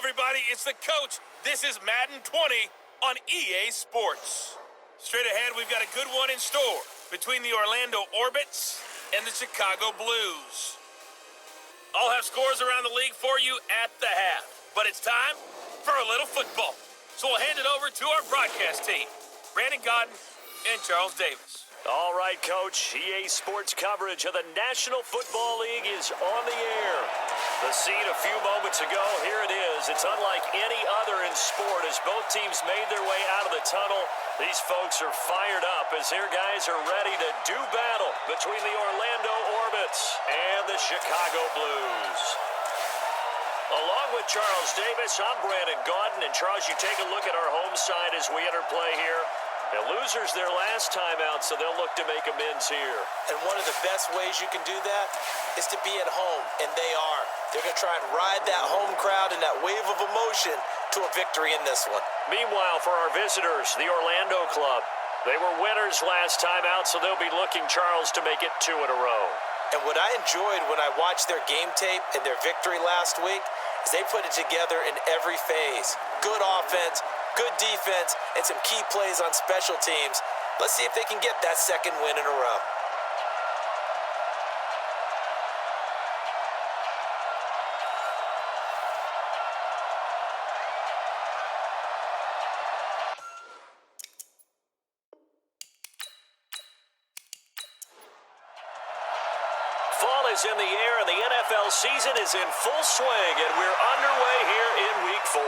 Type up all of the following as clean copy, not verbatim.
everybody, it's the coach. This is Madden 20 on EA Sports. Straight ahead, we've got a good one in store between the Orlando Orbits and the Chicago Blues. I'll have scores around the league for you at the half, but it's time for a little football. So we'll hand it over to our broadcast team, Brandon Godden and Charles Davis. All right, Coach. EA Sports coverage of the National Football League is on the air. The scene a few moments ago, here it is. It's unlike any other in sport as both teams made their way out of the tunnel. These folks are fired up as their guys are ready to do battle between the Orlando Orbits and the Chicago Blues. Along with Charles Davis, I'm Brandon Godden. And Charles, you take a look at our home side as we enter play here. The losers their last time out, so they'll look to make amends here. And one of the best ways you can do that is to be at home, and they are. They're going to try and ride that home crowd and that wave of emotion to a victory in this one. Meanwhile, for our visitors, the Orlando club, they were winners last time out, so they'll be looking, Charles, to make it 2 in a row. And what I enjoyed when I watched their game tape and their victory last week is they put it together in every phase. Good offense, good defense, and some key plays on special teams. Let's see if they can get that second win in a row. Fall is in the air, and the NFL season is in full swing, and we're underway here in Week 4.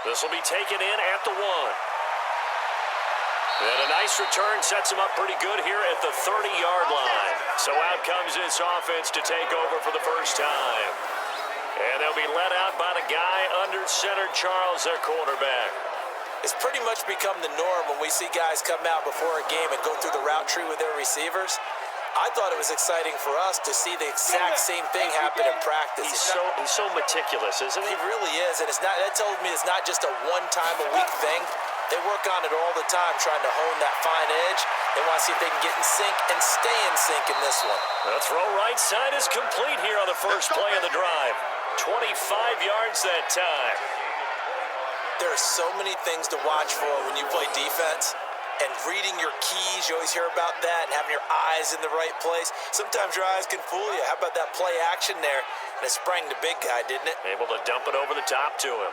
This will be taken in at the 1. And a nice return sets him up pretty good here at the 30-yard line. So out comes this offense to take over for the first time. And they'll be let out by the guy under center, Charles, their quarterback. It's pretty much become the norm when we see guys come out before a game and go through the route tree with their receivers. I thought it was exciting for us to see the exact same thing happen in practice. He's so meticulous, isn't he? He really is, and that tells me it's not just a one-time-a-week thing. They work on it all the time, trying to hone that fine edge. They want to see if they can get in sync and stay in sync in this one. The throw right side is complete here on the first play of the drive. 25 yards that time. There are so many things to watch for when you play defense. And reading your keys, you always hear about that, and having your eyes in the right place. Sometimes your eyes can fool you. How about that play action there? And it sprang the big guy, didn't it? Able to dump it over the top to him.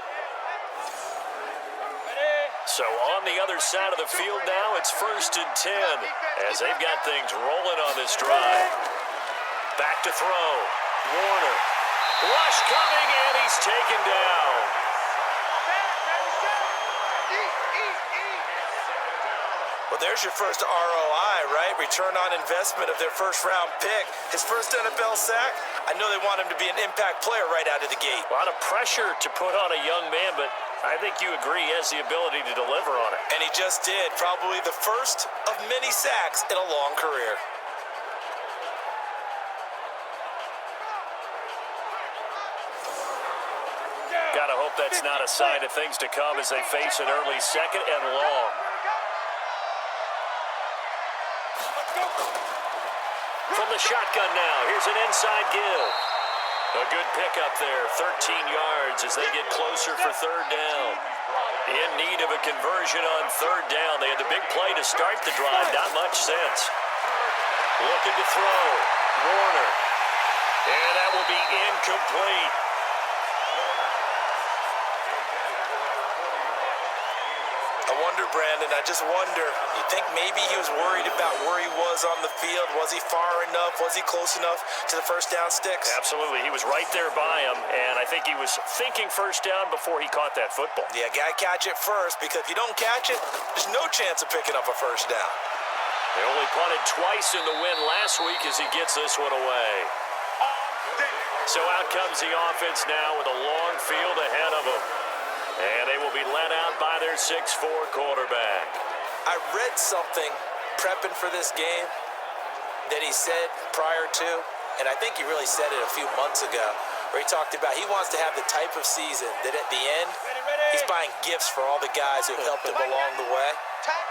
So on the other side of the field now, it's 1st and 10 as they've got things rolling on this drive. Back to throw. Warner. Rush coming, and he's taken down. Well, there's your first ROI, right? Return on investment of their first-round pick. His first NFL sack. I know they want him to be an impact player right out of the gate. A lot of pressure to put on a young man, but I think you agree he has the ability to deliver on it. And he just did. Probably the first of many sacks in a long career. Gotta hope that's not a sign of things to come as they face an early 2nd and long. From the shotgun now, here's an inside give. A good pickup there, 13 yards as they get closer for 3rd down. In need of a conversion on 3rd down. They had the big play to start the drive, not much sense. Looking to throw, Warner. And that will be incomplete. Brandon, I just wonder, you think maybe he was worried about where he was on the field? Was he far enough? Was he close enough to the first down sticks? Absolutely. He was right there by him, and I think he was thinking first down before he caught that football. Yeah, got to catch it first, because if you don't catch it, there's no chance of picking up a first down. They only punted twice in the win last week as he gets this one away. So out comes the offense now with a long field ahead of them. And they will be led out by their 6'4" quarterback. I read something prepping for this game that he said prior to, and I think he really said it a few months ago, where he talked about he wants to have the type of season that at the end, he's buying gifts for all the guys who helped him along the way.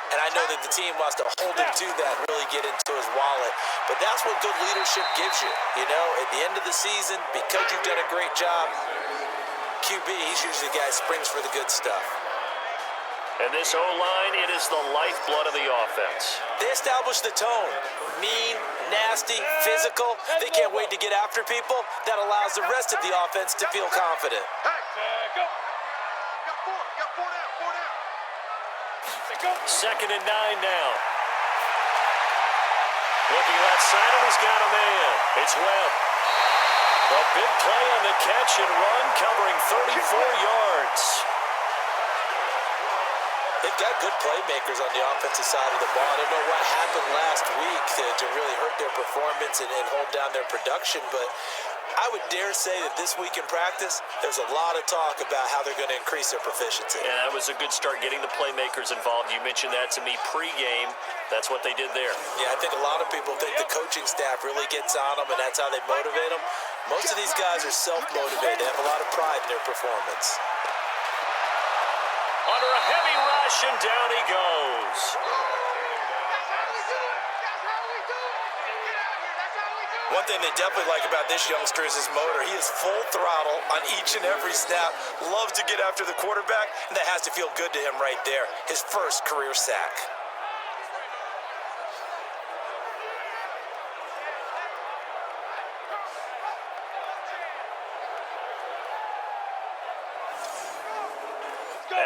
And I know that the team wants to hold him to that and really get into his wallet. But that's what good leadership gives you. You know, at the end of the season, because you've done a great job, QB, he's usually the guy who springs for the good stuff. And this O-line, it is the lifeblood of the offense. They establish the tone. Mean, nasty, physical. They can't wait to get after people. That allows the rest of the offense to feel confident. Go. Got four down. Second and 9 now. Looking left side, and he's got a man. It's Webb. A big play on the catch and run, covering 34 yards. They've got good playmakers on the offensive side of the ball. I don't know what happened last week to really hurt their performance and hold down their production, but I would dare say that this week in practice, there's a lot of talk about how they're going to increase their proficiency. Yeah, that was a good start getting the playmakers involved. You mentioned that to me pregame. That's what they did there. Yeah, I think a lot of people think the coaching staff really gets on them, and that's how they motivate them. Most of these guys are self-motivated. They have a lot of pride in their performance. Under a heavy rush, and down he goes. One thing they definitely like about this youngster is his motor. He is full throttle on each and every snap. Loves to get after the quarterback, and that has to feel good to him right there. His first career sack.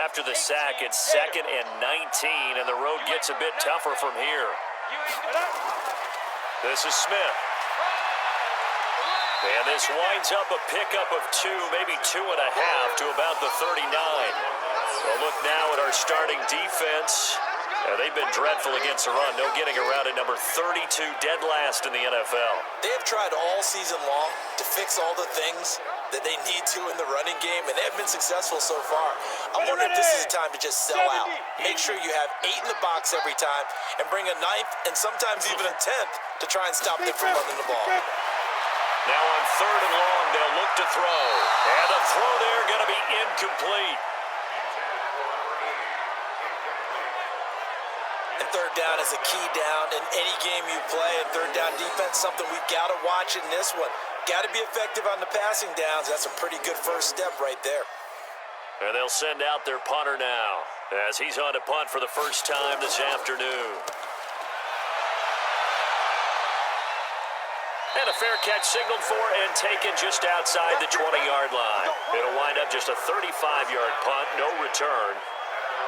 After the sack, it's second and 19, and the road gets a bit tougher from here. This is Smith. And this winds up a pickup of 2, maybe 2.5 to about the 39. Well, look now at our starting defense. They've been dreadful against the run. No getting around at number 32, dead last in the NFL. They have tried all season long to fix all the things that they need to in the running game, and they have been successful so far. I wonder if this is a time to just sell out. Make sure you have 8 in the box every time and bring a 9th and sometimes even a 10th to try and stop them from running the ball. Now on third and long, they'll look to throw. And the throw there going to be incomplete. And third down is a key down in any game you play. And third down defense, something we've got to watch in this one. Got to be effective on the passing downs. That's a pretty good first step right there. And they'll send out their punter now as he's on to punt for the first time this afternoon. And a fair catch signaled for and taken just outside the 20-yard line. It'll wind up just a 35-yard punt, no return.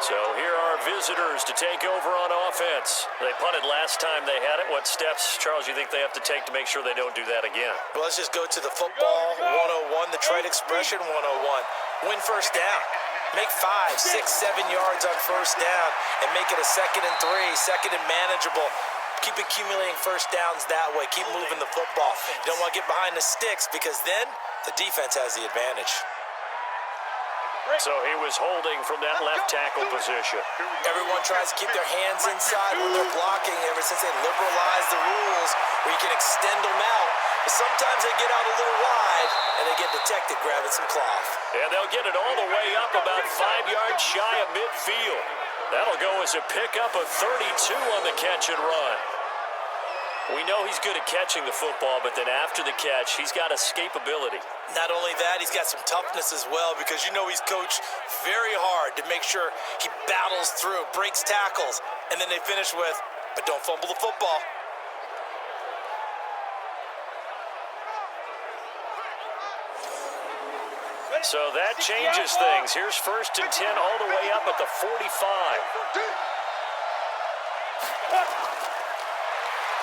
So here are our visitors to take over on offense. They punted last time they had it. What steps, Charles, you think they have to take to make sure they don't do that again? Well, let's just go to the football 101, the trade expression 101. Win first down. Make 5, 6, 7 yards on first down and make it a 2nd and 3, second and manageable. Keep accumulating first downs that way. Keep moving the football. You don't want to get behind the sticks because then the defense has the advantage. So he was holding from that left tackle position. Everyone tries to keep their hands inside when they're blocking ever since they liberalized the rules where you can extend them out. But sometimes they get out a little wide and they get detected grabbing some cloth. And they'll get it all the way up about 5 yards shy of midfield. That'll go as a pickup of 32 on the catch and run. We know he's good at catching the football, but then after the catch, he's got escapability. Not only that, he's got some toughness as well because you know he's coached very hard to make sure he battles through, breaks tackles, and then they finish with, but don't fumble the football. So that changes things. Here's first and 10 all the way up at the 45.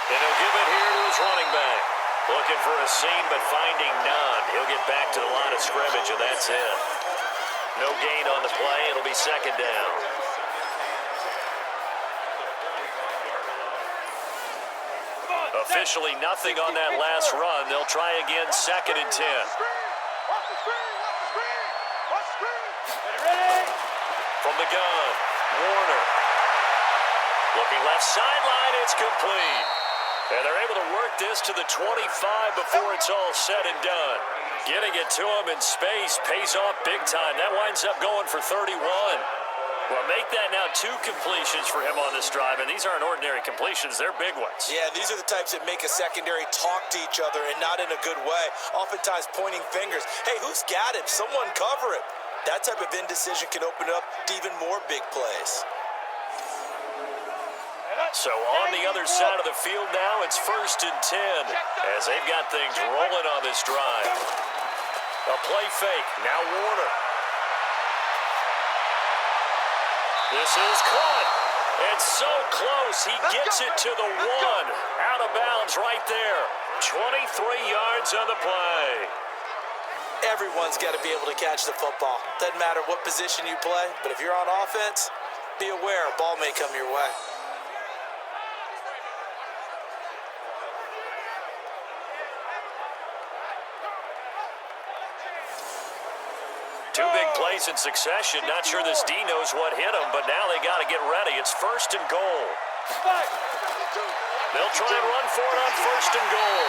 And he'll give it here to his running back. Looking for a seam, but finding none. He'll get back to the line of scrimmage, and that's it. No gain on the play. It'll be second down. Officially nothing on that last run. They'll try again, second and 10. From the gun, Warner. Looking left sideline, it's complete. And they're able to work this to the 25 before it's all said and done. Getting it to him in space pays off big time. That winds up going for 31. Well, make that now 2 completions for him on this drive, and these aren't ordinary completions. They're big ones. Yeah, these are the types that make a secondary talk to each other and not in a good way, oftentimes pointing fingers. Hey, who's got him? Someone cover him. That type of indecision can open up to even more big plays. So on the other side of the field now, it's 1st and 10 as they've got things rolling on this drive. A play fake. Now Warner. This is caught. And so close. He gets it to the 1. Out of bounds right there. 23 yards on the play. Everyone's got to be able to catch the football. Doesn't matter what position you play, but if you're on offense, be aware a ball may come your way. Two big plays in succession. Not sure this D knows what hit him, but now they got to get ready. It's 1st and goal. They'll try and run for it on 1st and goal.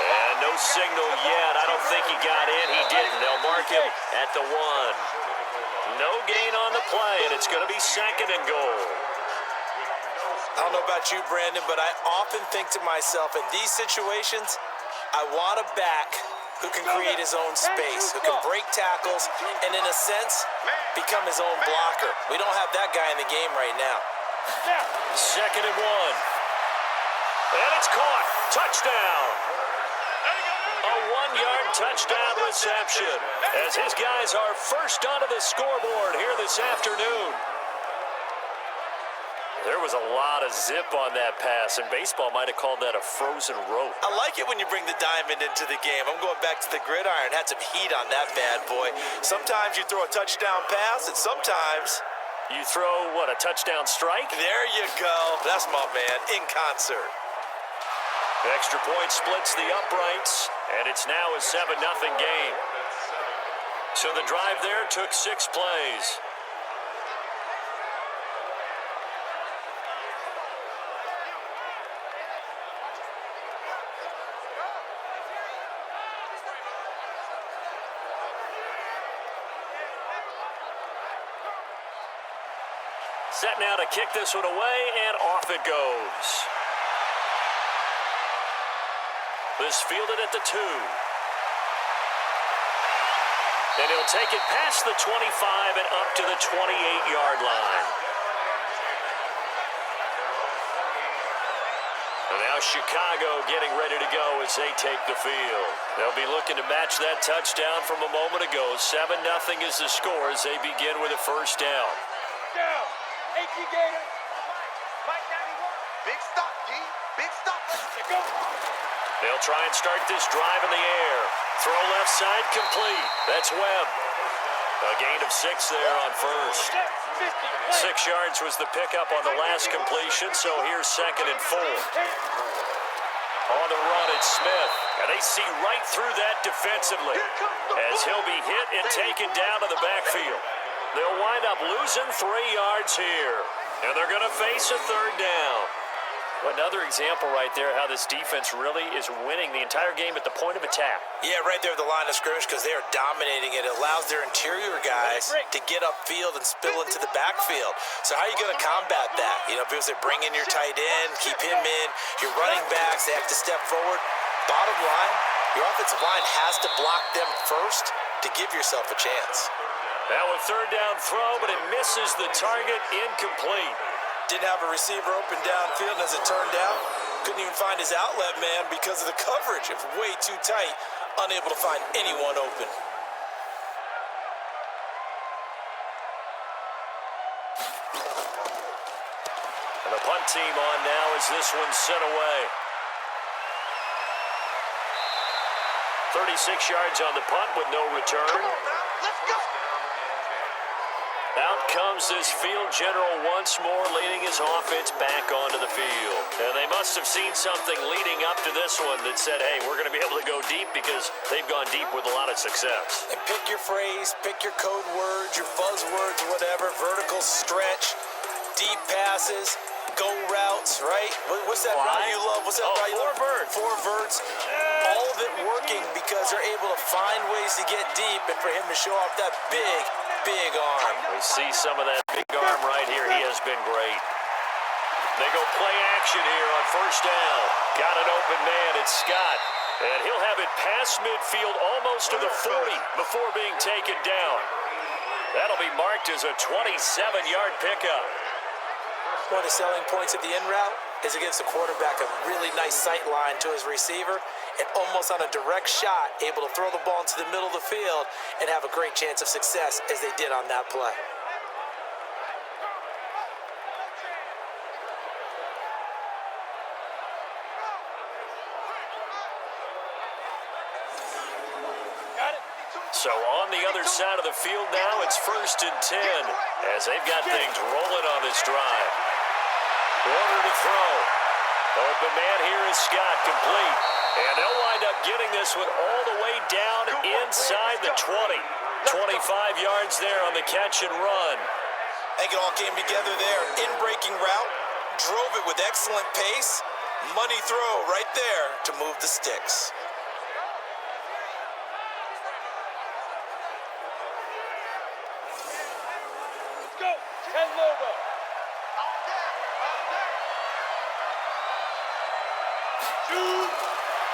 And no signal yet. I don't think he got in. He didn't. They'll mark him at the 1. No gain on the play, and it's going to be 2nd and goal. I don't know about you, Brandon, but I often think to myself, in these situations, I want a back who can create his own space, who can break tackles, and in a sense, become his own blocker. We don't have that guy in the game right now. 2nd and 1. And it's caught. Touchdown. A 1-yard touchdown reception as his guys are first onto the scoreboard here this afternoon. There was a lot of zip on that pass, and baseball might have called that a frozen rope. I like it when you bring the diamond into the game. I'm going back to the gridiron. Had some heat on that bad boy. Sometimes you throw a touchdown pass, and sometimes you throw, what, a touchdown strike? There you go. That's my man, in concert. Extra point splits the uprights, and it's now a 7-0 game. So the drive there took 6 plays. Set now to kick this one away, and off it goes. This fielded at the 2. And he'll take it past the 25 and up to the 28-yard line. And now Chicago getting ready to go as they take the field. They'll be looking to match that touchdown from a moment ago. 7-0 is the score as they begin with a first down. Down. Gator. Mike 91. Big stop, D. Big stop. Let's go. They'll try and start this drive in the air. Throw left side complete. That's Webb. A gain of 6 there on first. 6 yards was the pickup on the last completion, so here's 2nd and 4. On the run, it's Smith. And they see right through that defensively as he'll be hit and taken down to the backfield. They'll wind up losing 3 yards here. And they're going to face a 3rd down. Another example right there how this defense really is winning the entire game at the point of attack. Yeah, right there at the line of scrimmage because they are dominating it. It allows their interior guys to get upfield and spill into the backfield. So how are you going to combat that? You know, people say bring in your tight end, keep him in. Your running backs, they have to step forward. Bottom line, your offensive line has to block them first to give yourself a chance. Now a 3rd down throw, but it misses the target, incomplete. Didn't have a receiver open downfield, and as it turned out, couldn't even find his outlet man because of the coverage. It was way too tight, unable to find anyone open. And the punt team on now as this one's sent away. 36 yards on the punt with no return. Come on now. Let's go. Out comes this field general once more, leading his offense back onto the field. And they must have seen something leading up to this one that said, hey, we're going to be able to go deep because they've gone deep with a lot of success. And pick your phrase, pick your code words, your buzzwords, whatever, vertical stretch, deep passes, go routes, right? What's that route you love? What's that route you love? 4 verts. 4 verts. All of it working because they're able to find ways to get deep and for him to show off that big arm. We see some of that big arm arm right here. He has been great. They go play action here on first down. Got an open man. It's Scott. And he'll have it past midfield almost to the 40 before being taken down. That'll be marked as a 27-yard pickup. One of the selling points of the in route is it gives the quarterback a really nice sight line to his receiver and almost on a direct shot able to throw the ball into the middle of the field and have a great chance of success as they did on that play. So on the other side of the field now, it's 1st and 10 as they've got things rolling on this drive. Corner to throw. Open man here is Scott, complete. And they'll wind up getting this one all the way down inside the 20. 25 yards there on the catch and run. I think it all came together there. In-breaking route, drove it with excellent pace. Money throw right there to move the sticks.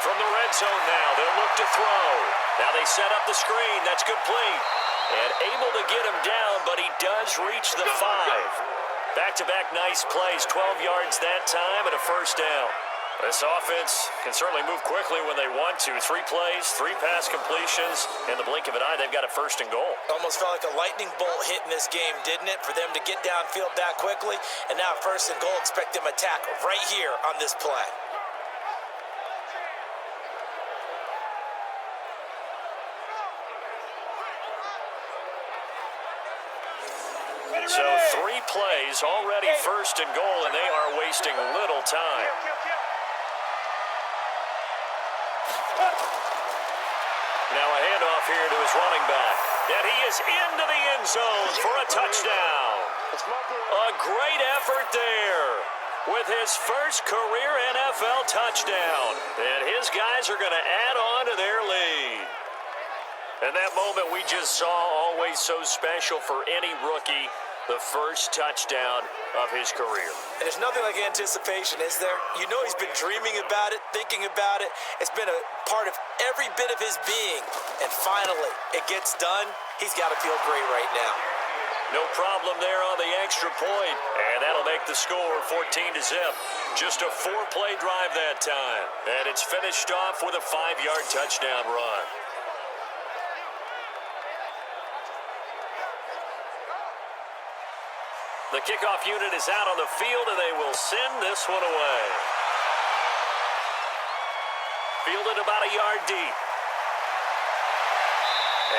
From the red zone now, they'll look to throw. Now they set up the screen. That's complete. And able to get him down, but he does reach the 5. Back-to-back nice plays, 12 yards that time and a first down. This offense can certainly move quickly when they want to. 3 plays, 3 pass completions. In the blink of an eye, they've got a first and goal. Almost felt like a lightning bolt hit in this game, didn't it? For them to get downfield that quickly. And now first and goal, expect them attack right here on this play. So 3 plays, already first and goal, and they are wasting little time. Now a handoff here to his running back. And he is into the end zone for a touchdown. A great effort there with his first career NFL touchdown. And his guys are going to add on to their lead. And that moment we just saw, always so special for any rookie. The first touchdown of his career. And there's nothing like anticipation, is there? You know he's been dreaming about it, thinking about it. It's been a part of every bit of his being. And finally, it gets done. He's got to feel great right now. No problem there on the extra point. And that'll make the score 14-0. Just a 4-play drive that time. And it's finished off with a 5-yard touchdown run. The kickoff unit is out on the field, and they will send this one away. Fielded about a yard deep.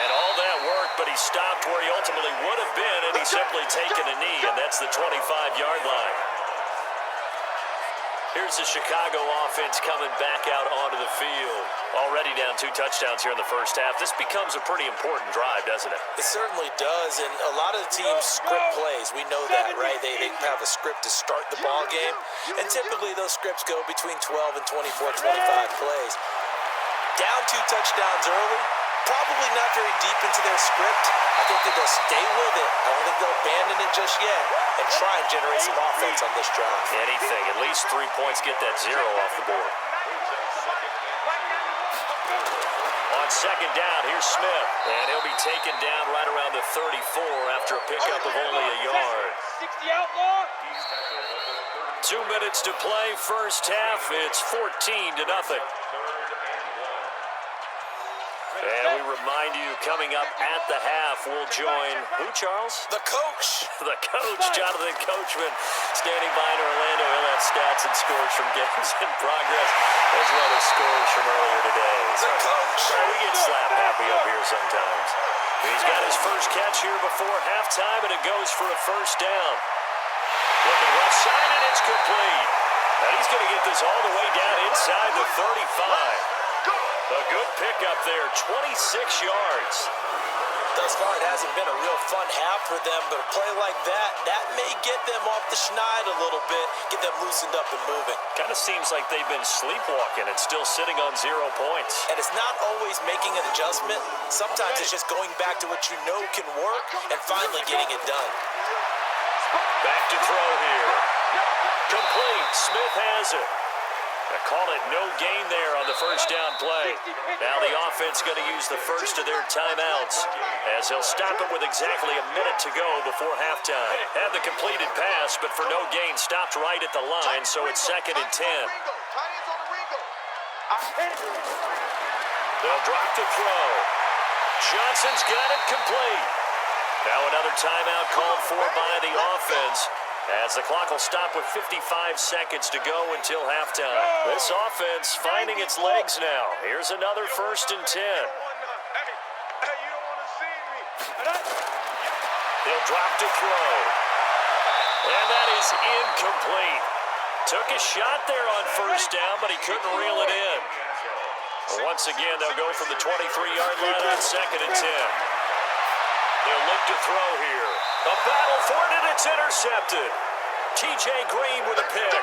And all that work, but he stopped where he ultimately would have been, and he's simply taken a knee, and that's the 25-yard line. Here's the Chicago offense coming back out onto the field. Already down 2 touchdowns here in the first half. This becomes a pretty important drive, doesn't it? It certainly does, and a lot of the teams script plays. We know that, right? They have a script to start the ball game, and typically those scripts go between 12 and 24, 25 plays. Down 2 touchdowns early, probably not very deep into their script. I think that they'll stay with it. I don't think they'll abandon it just yet and try and generate some offense on this drive. Anything, at least 3 points, get that 0 off the board. On second down, here's Smith, and he'll be taken down right around the 34 after a pickup of only a yard. 60 outlaw. 2 minutes to play, first half. It's 14-0. And we remind you, coming up at the half, we'll join who, Charles? The coach. The coach, Jonathan Coachman, standing by in Orlando. He'll have stats and scores from games in progress, as well as scores from earlier today. The coach. We get slap happy up here sometimes. He's got his first catch here before halftime, and it goes for a first down. Looking left side, and it's complete. And he's going to get this all the way down inside the 35. A good pickup there, 26 yards. Thus far, it hasn't been a real fun half for them, but a play like that may get them off the schneid a little bit, get them loosened up and moving. Kind of seems like they've been sleepwalking and still sitting on 0 points. And it's not always making an adjustment. Sometimes it's just going back to what you know can work and finally getting it done. Back to throw here. Complete. Smith has it. They call it no gain there on the first down play. Now the offense going to use the first of their timeouts as they'll stop it with exactly a minute to go before halftime. Had the completed pass, but for no gain, stopped right at the line, so it's 2nd and 10. They'll drop to throw. Johnson's got it complete. Now another timeout called for by the offense, as the clock will stop with 55 seconds to go until halftime. This offense finding its legs now. Here's another 1st and 10. He'll drop to throw. And that is incomplete. Took a shot there on first down, but he couldn't reel it in. Once again, they'll go from the 23-yard line on 2nd and 10. They'll look to throw here. A battle for it, and it's intercepted. T.J. Green with a pick.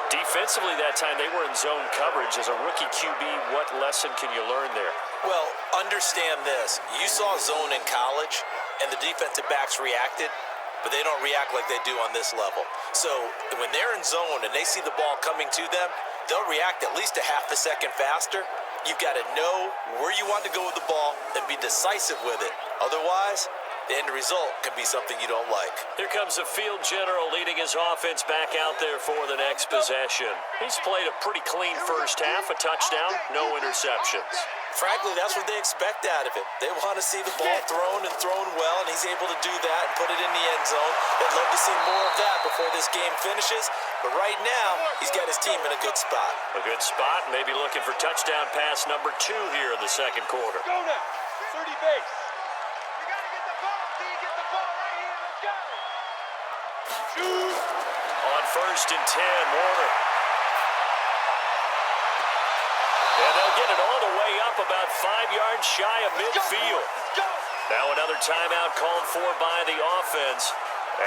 Defensively that time, they were in zone coverage. As a rookie QB, what lesson can you learn there? Well, understand this. You saw zone in college, and the defensive backs reacted, but they don't react like they do on this level. So when they're in zone and they see the ball coming to them, they'll react at least a half a second faster. You've got to know where you want to go with the ball and be decisive with it. Otherwise, the end result can be something you don't like. Here comes the field general leading his offense back out there for the next possession. He's played a pretty clean first half, a touchdown, no interceptions. Frankly, that's what they expect out of him. They want to see the ball thrown and thrown well, and he's able to do that and put it in the end zone. They'd love to see more of that before this game finishes, but right now, he's got his team in a good spot. A good spot, maybe looking for touchdown pass number 2 here in the second quarter. Go now. 30 base. You got to get the ball. Do you get the ball right here? Let's go. Shoot. On 1st and 10, Warner. And they'll get it all the way up about 5 yards shy of midfield. Now another timeout called for by the offense,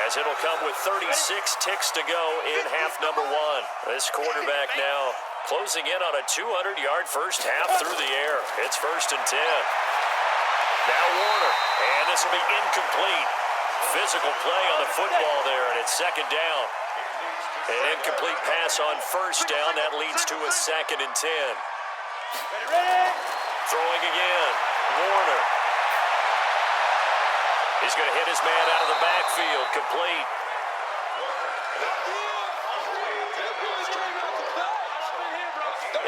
as it'll come with 36 ticks to go in half number 1. This quarterback now closing in on a 200-yard first half through the air. It's 1st and 10. Now Warner, and this will be incomplete. Physical play on the football there, and it's 2nd down. An incomplete pass on 1st down, that leads to a 2nd and 10. Ready? Throwing again. Warner. He's going to hit his man out of the backfield. Complete.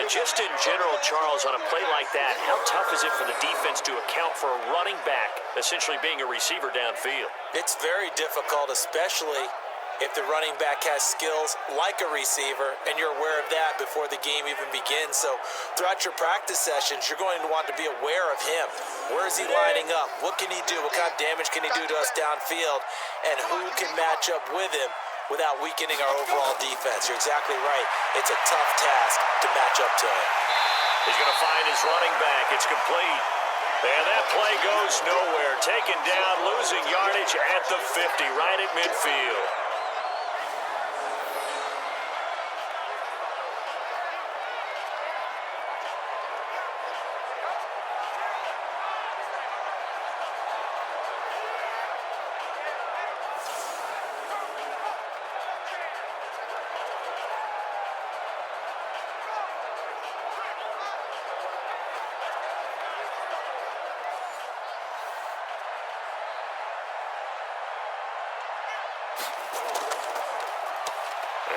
And just in general, Charles, on a play like that, how tough is it for the defense to account for a running back essentially being a receiver downfield? It's very difficult, especially if the running back has skills like a receiver, and you're aware of that before the game even begins. So throughout your practice sessions, you're going to want to be aware of him. Where is he lining up? What can he do? What kind of damage can he do to us downfield? And who can match up with him without weakening our overall defense? You're exactly right. It's a tough task to match up to him. He's going to find his running back. It's complete. And that play goes nowhere. Taken down, losing yardage at the 50, right at midfield.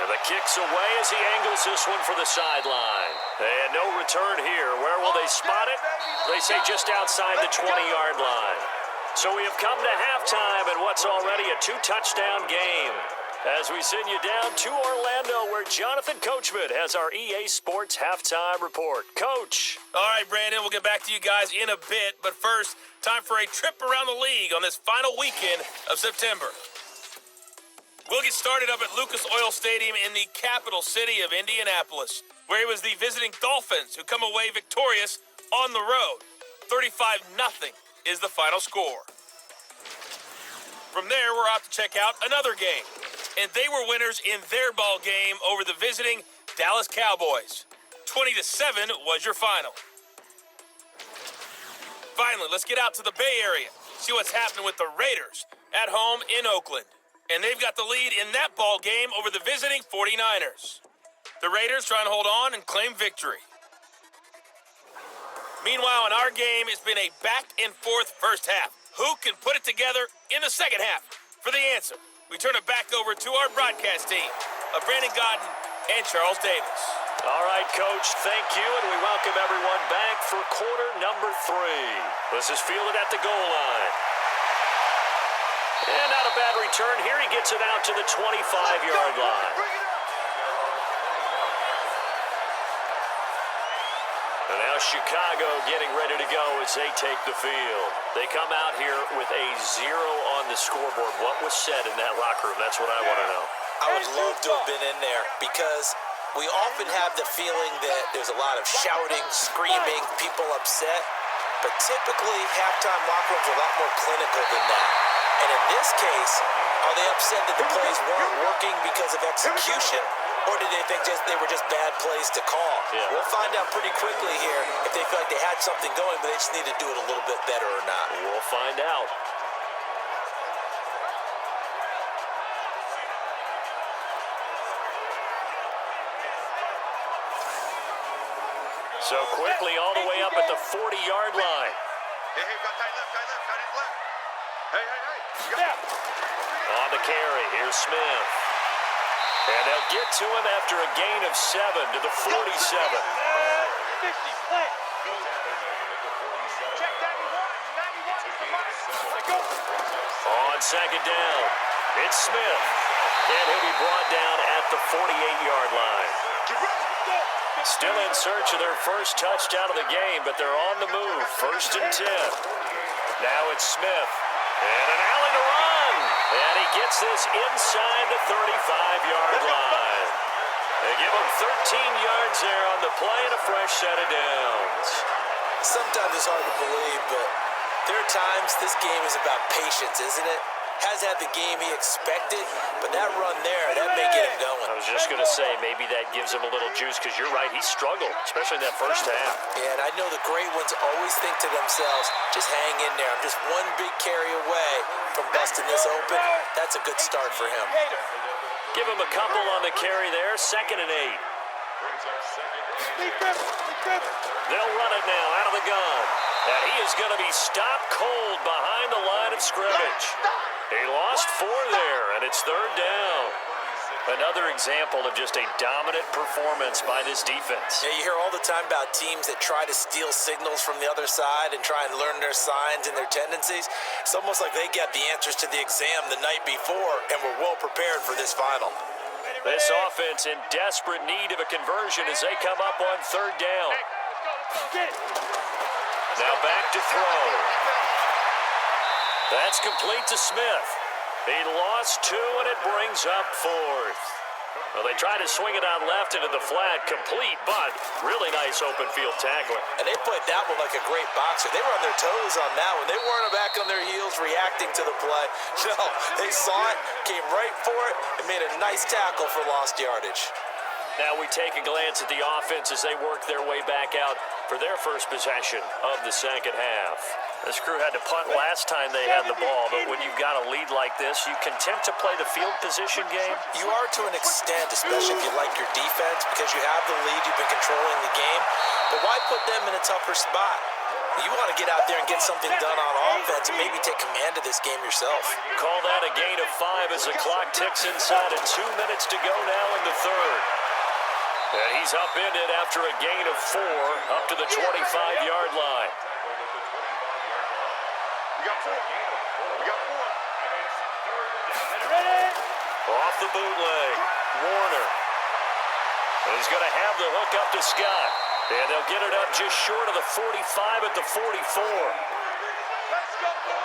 The kick's away as he angles this one for the sideline. And no return here. Where will they spot it? They say just outside the 20-yard line. So we have come to halftime in what's already a 2-touchdown game, as we send you down to Orlando, where Jonathan Coachman has our EA Sports halftime report. Coach. All right, Brandon, we'll get back to you guys in a bit, but first, time for a trip around the league on this final weekend of September. We'll get started up at Lucas Oil Stadium in the capital city of Indianapolis, where it was the visiting Dolphins who come away victorious on the road. 35-0 is the final score. From there, we're off to check out another game, and they were winners in their ball game over the visiting Dallas Cowboys. 20-7 was your final. Finally, let's get out to the Bay Area, see what's happening with the Raiders at home in Oakland. And they've got the lead in that ball game over the visiting 49ers. The Raiders trying to hold on and claim victory. Meanwhile, in our game, it's been a back-and-forth first half. Who can put it together in the second half? For the answer, we turn it back over to our broadcast team of Brandon Godden and Charles Davis. All right, Coach, thank you, and we welcome everyone back for quarter number 3. This is fielded at the goal line. And not a bad return here. He gets it out to the 25-yard line. And now Chicago getting ready to go as they take the field. They come out here with a 0 on the scoreboard. What was said in that locker room? That's what I want to know. I would love to have been in there because we often have the feeling that there's a lot of shouting, screaming, people upset. But typically, halftime locker rooms are a lot more clinical than that. And in this case, are they upset that the plays weren't working because of execution? Or did they think they were just bad plays to call? Yeah. We'll find out pretty quickly here if they feel like they had something going, but they just need to do it a little bit better or not. We'll find out. So quickly all the way up at the 40-yard line. Hey, got tight left. Hey. On the carry, here's Smith. And they'll get to him after a gain of 7 to the 47. 50, play. Check 91 is the mark. On second down, it's Smith. And he'll be brought down at the 48-yard line. Still in search of their first touchdown of the game, but they're on the move. 1st and 10. Now it's Smith. And an alley to run. And he gets this inside the 35-yard line. They give him 13 yards there on the play and a fresh set of downs. Sometimes it's hard to believe, but there are times this game is about patience, isn't it? Has had the game he expected, but that run there, that may get him going. I was just going to say, maybe that gives him a little juice, because you're right, he struggled, especially in that first half. Yeah, and I know the great ones always think to themselves, just hang in there. I'm just one big carry away from busting this open. That's a good start for him. Give him a couple on the carry there, 2nd and 8. They'll run it now out of the gun. And he is going to be stopped cold behind the line of scrimmage. He lost 4 there, and it's 3rd down. Another example of just a dominant performance by this defense. Yeah, you hear all the time about teams that try to steal signals from the other side and try and learn their signs and their tendencies. It's almost like they got the answers to the exam the night before and were well prepared for this final. This offense in desperate need of a conversion as they come up on 3rd down. Now back to throw. That's complete to Smith. He lost 2, and it brings up 4th. Well, they tried to swing it out left into the flat, complete, but really nice open field tackling. And they played that one like a great boxer. They were on their toes on that one. They weren't back on their heels reacting to the play. No, they saw it, came right for it, and made a nice tackle for lost yardage. Now we take a glance at the offense as they work their way back out for their first possession of the second half. This crew had to punt last time they had the ball, but when you've got a lead like this, you content to play the field position game? You are to an extent, especially if you like your defense, because you have the lead, you've been controlling the game. But why put them in a tougher spot? You want to get out there and get something done on offense and maybe take command of this game yourself. Call that a gain of 5 as the clock ticks inside, and 2 minutes to go now in the 3rd. And he's upended after a gain of 4 up to the 25-yard line. We got 4. Off the bootleg, Warner. And he's going to have the hook up to Scott. And they'll get it up just short of the 45 at the 44. Let's go, boys.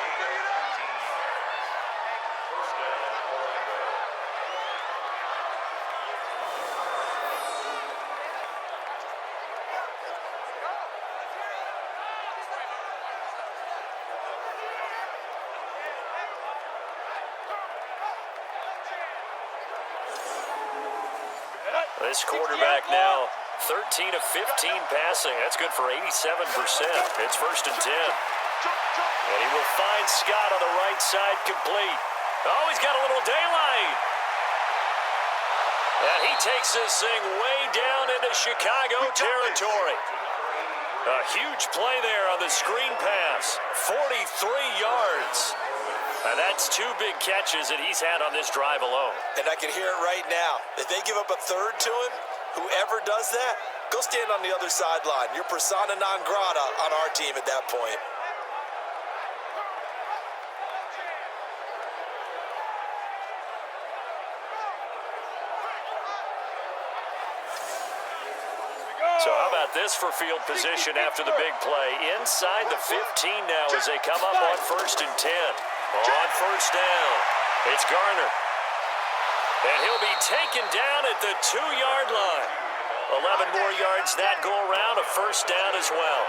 This quarterback now, 13 of 15 passing. That's good for 87%. It's 1st and 10. And he will find Scott on the right side complete. Oh, he's got a little daylight. And he takes this thing way down into Chicago territory. A huge play there on the screen pass. 43 yards. And that's 2 big catches that he's had on this drive alone. And I can hear it right now. If they give up a third to him, whoever does that, go stand on the other sideline. You're persona non grata on our team at that point. So how about this for field position after the big play? Inside the 15 now as they come up on 1st and 10. On 1st down, it's Garner. And he'll be taken down at the 2-yard line. 11 more yards that go around, a 1st down as well.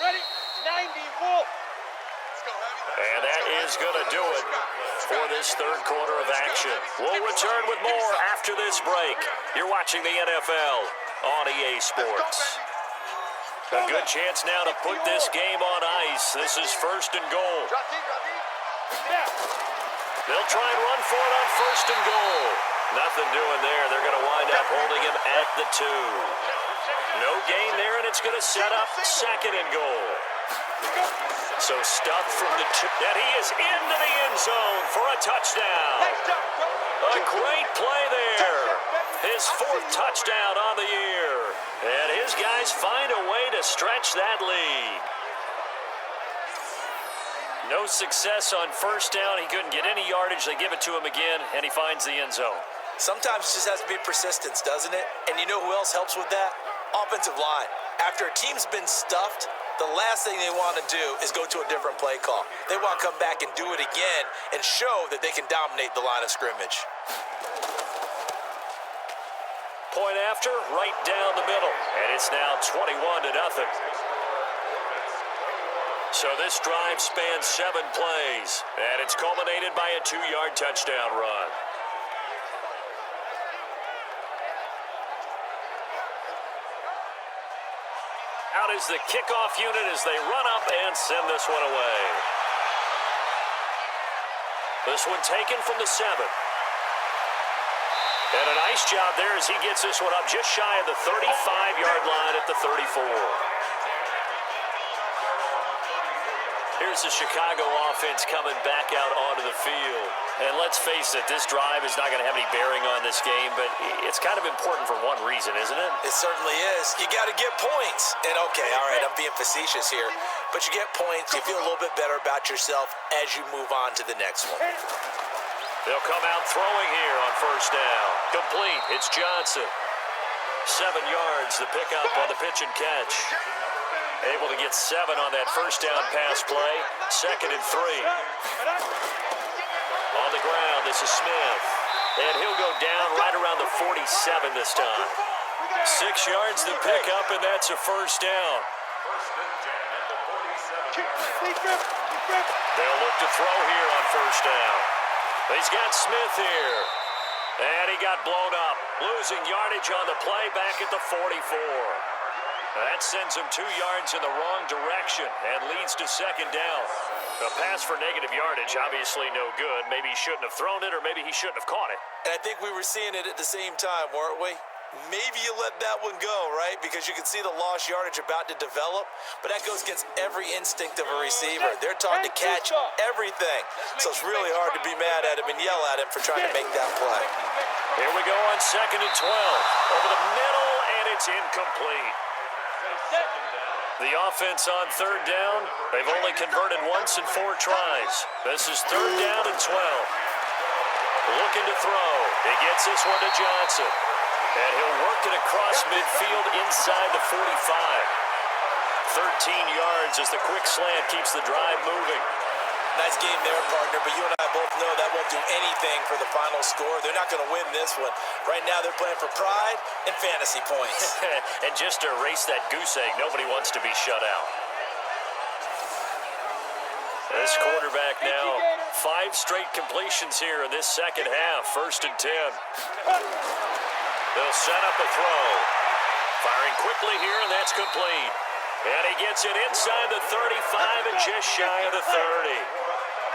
Ready? 90 Wolf. And that is going to do it for this 3rd quarter of action. We'll return with more after this break. You're watching the NFL on EA Sports. A good chance now to put this game on ice. This is 1st and goal. They'll try and run for it on 1st and goal. Nothing doing there. They're going to wind up holding him at the 2. No gain there, and it's going to set up 2nd and goal. So stuffed from the 2. And he is into the end zone for a touchdown. A great play there. His 4th touchdown on the year. And his guys find a way to stretch that lead. No success on 1st down. He couldn't get any yardage. They give it to him again, and he finds the end zone. Sometimes it just has to be persistence, doesn't it? And you know who else helps with that? Offensive line. After a team's been stuffed, the last thing they want to do is go to a different play call. They want to come back and do it again and show that they can dominate the line of scrimmage. Point after, right down the middle. And it's now 21-0. So this drive spans 7 plays, and it's culminated by a 2-yard touchdown run. Out is the kickoff unit as they run up and send this one away. This one taken from the 7. And a nice job there as he gets this one up just shy of the 35-yard line at the 34. Here's the Chicago offense coming back out onto the field. And let's face it, this drive is not going to have any bearing on this game, but it's kind of important for one reason, isn't it? It certainly is. You got to get points. And okay, all right, I'm being facetious here, but you get points, you feel a little bit better about yourself as you move on to the next one. They'll come out throwing here on 1st down. Complete. It's Johnson. 7 yards, the pickup on the pitch and catch. Able to get 7 on that 1st down pass play. 2nd and 3. On the ground, this is Smith. And he'll go down right around the 47 this time. 6 yards to pick up, and that's a 1st down. They'll look to throw here on 1st down. He's got Smith here. And he got blown up. Losing yardage on the play back at the 44. That sends him 2 yards in the wrong direction and leads to 2nd down. A pass for negative yardage, obviously no good. Maybe he shouldn't have thrown it, or maybe he shouldn't have caught it. And I think we were seeing it at the same time, weren't we? Maybe you let that one go, right? Because you can see the lost yardage about to develop, but that goes against every instinct of a receiver. They're taught to catch everything. So it's really hard to be mad at him and yell at him for trying to make that play. Here we go on 2nd and 12. Over the middle, and it's incomplete. The offense on 3rd down, they've only converted once in 4 tries. This is 3rd down and 12. Looking to throw. He gets this one to Johnson. And he'll work it across midfield inside the 45. 13 yards as the quick slant keeps the drive moving. Nice game there, partner, but you and I both know that won't do anything for the final score. They're not going to win this one. Right now, they're playing for pride and fantasy points. And just to erase that goose egg, nobody wants to be shut out. This quarterback now, 5 straight completions here in this second half, 1st and 10. They'll set up a throw. Firing quickly here, and that's complete. And he gets it inside the 35 and just shy of the 30.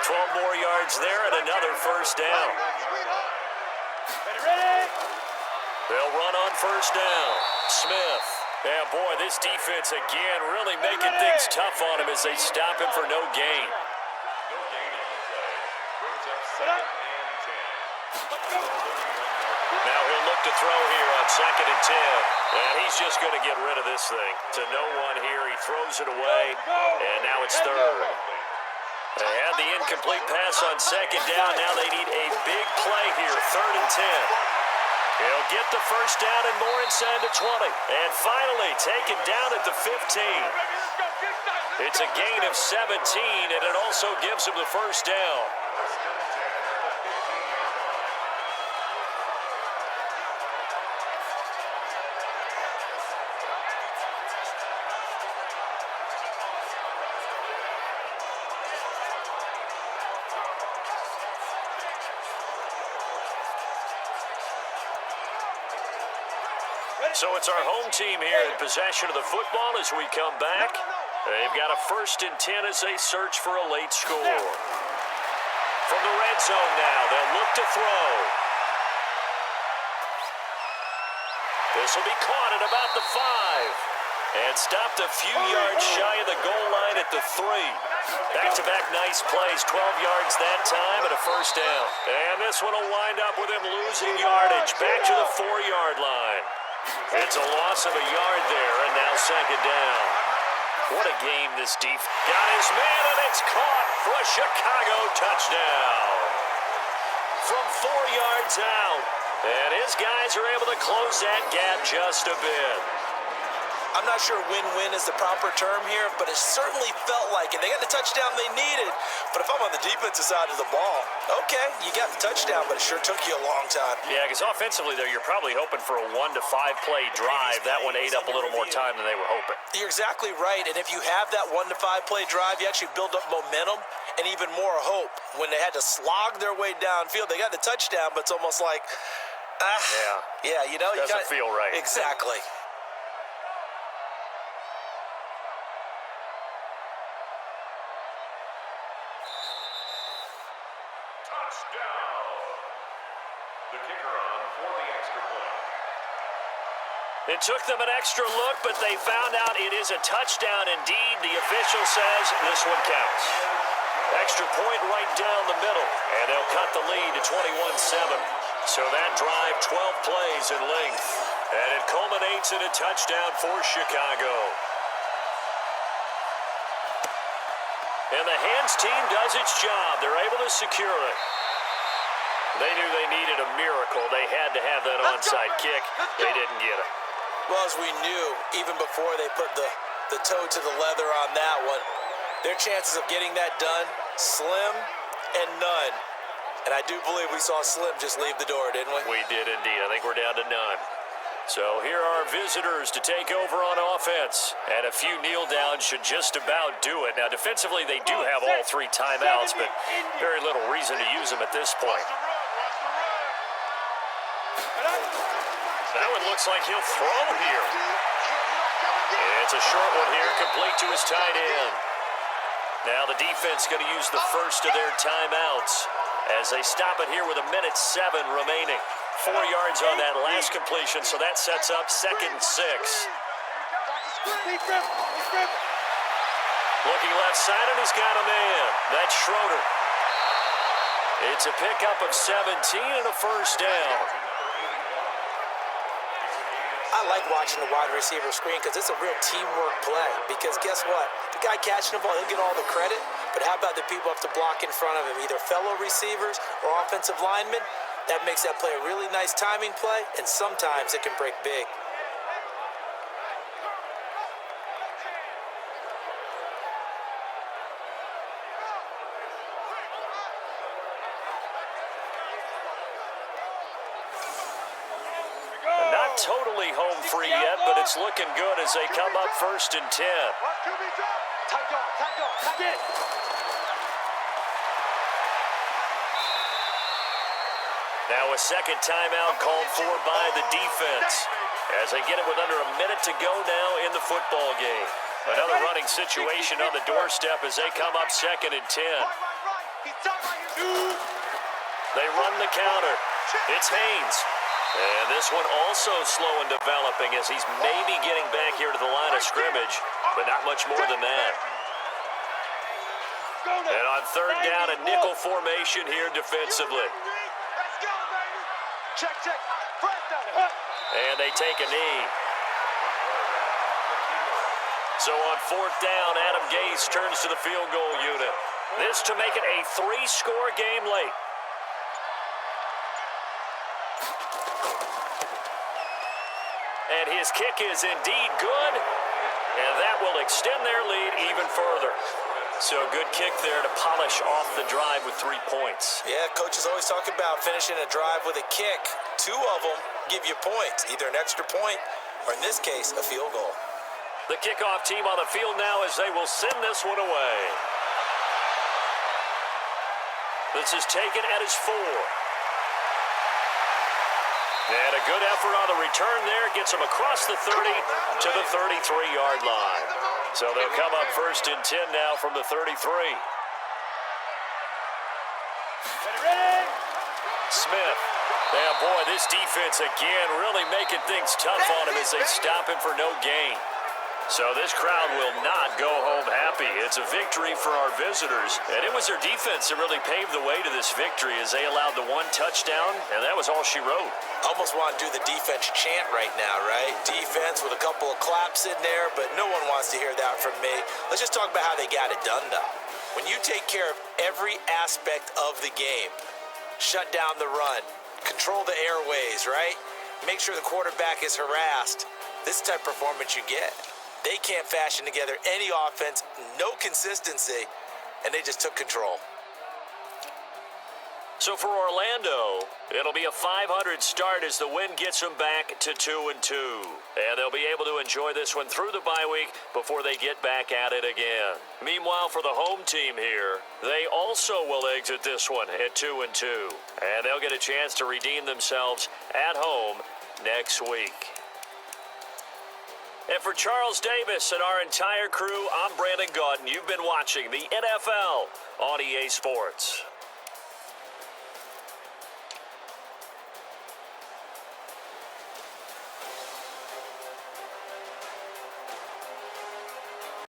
12 more yards there and another first down. They'll run on first down. Smith. And boy, this defense again really making things tough on him as they stop him for no gain. Now he'll look to throw here on 2nd and 10. And he's just going to get rid of this thing. To no one here, he throws it away, and now it's 3rd. They had the incomplete pass on 2nd down. Now they need a big play here, 3rd and 10. He'll get the first down and more inside the 20. And finally taken down at the 15. It's a gain of 17, and it also gives him the first down. So it's our home team here in possession of the football as we come back. They've got a 1st and 10 as they search for a late score. From the red zone now, they'll look to throw. This will be caught at about the 5. And stopped a few yards shy of the goal line at the 3. Back-to-back nice plays, 12 yards that time and a first down. And this one will wind up with him losing yardage back to the 4-yard line. It's a loss of a yard there, and now 2nd down. What a game this defense. Got his man, and it's caught for a Chicago touchdown. From 4 yards out, and his guys are able to close that gap just a bit. I'm not sure win-win is the proper term here, but it certainly felt like it. They got the touchdown they needed, but if I'm on the defensive side of the ball, okay, you got the touchdown, but it sure took you a long time. Yeah, because offensively, though, you're probably hoping for a 1 to 5 play drive. That one ate up a little more time than they were hoping. You're exactly right, and if you have that 1 to 5 play drive, you actually build up momentum and even more hope. When they had to slog their way downfield, they got the touchdown, but it's almost like, yeah, you know, doesn't feel right. Exactly. It took them an extra look, but they found out it is a touchdown indeed. The official says this one counts. Extra point right down the middle, and they'll cut the lead to 21-7. So that drive, 12 plays in length, and it culminates in a touchdown for Chicago. And the hands team does its job. They're able to secure it. They knew they needed a miracle. They had to have that onside kick. They didn't get it. Well, as we knew, even before they put the toe to the leather on that one, their chances of getting that done, slim and none. And I do believe we saw Slim just leave the door, didn't we? We did indeed. I think we're down to none. So here are our visitors to take over on offense. And a few kneel downs should just about do it. Now, defensively, they do have all 3 timeouts, but very little reason to use them at this point. That one looks like he'll throw here. It's a short one here, complete to his tight end. Now the defense going to use the first of their timeouts as they stop it here with 1:07 remaining. 4 yards on that last completion, so that sets up 2nd and 6. Looking left side, and he's got a man. That's Schroeder. It's a pickup of 17 and a first down. I like watching the wide receiver screen because it's a real teamwork play. Because guess what? The guy catching the ball, he'll get all the credit. But how about the people up to block in front of him, either fellow receivers or offensive linemen? That makes that play a really nice timing play, and sometimes it can break big. totally home free yet, but it's looking good as they come up 1st and 10. Now a second timeout called for by the defense as they get it with under a minute to go now in the football game. Another running situation on the doorstep as they come up 2nd and 10. They run the counter. It's Haynes. And this one also slow in developing as he's maybe getting back here to the line of scrimmage, but not much more than that. And on 3rd down, a nickel formation here defensively. And they take a knee. So on 4th down, Adam Gase turns to the field goal unit. This to make it a 3-score game late. And his kick is indeed good, and that will extend their lead even further. So good kick there to polish off the drive with 3 points. Yeah, coaches always talk about finishing a drive with a kick. 2 of them give you points, either an extra point or, in this case, a field goal. The kickoff team on the field now as they will send this one away. This is taken at his 4. And a good effort on the return there. Gets him across the 30 to the 33-yard line. So they'll come up 1st and 10 now from the 33. Smith. Yeah, boy, this defense again really making things tough on him as they stop him for no gain. So this crowd will not go home happy. It's a victory for our visitors. And it was their defense that really paved the way to this victory as they allowed the 1 touchdown, and that was all she wrote. Almost want to do the defense chant right now, right? Defense with a couple of claps in there, but no one wants to hear that from me. Let's just talk about how they got it done, though. When you take care of every aspect of the game, shut down the run, control the airways, right? Make sure the quarterback is harassed. This type of performance you get. They can't fashion together any offense, no consistency, and they just took control. So for Orlando, it'll be a 500 start as the win gets them back to 2-2. And they'll be able to enjoy this one through the bye week before they get back at it again. Meanwhile, for the home team here, they also will exit this one at 2-2. And they'll get a chance to redeem themselves at home next week. And for Charles Davis and our entire crew, I'm Brandon Gaudin. You've been watching the NFL on EA Sports.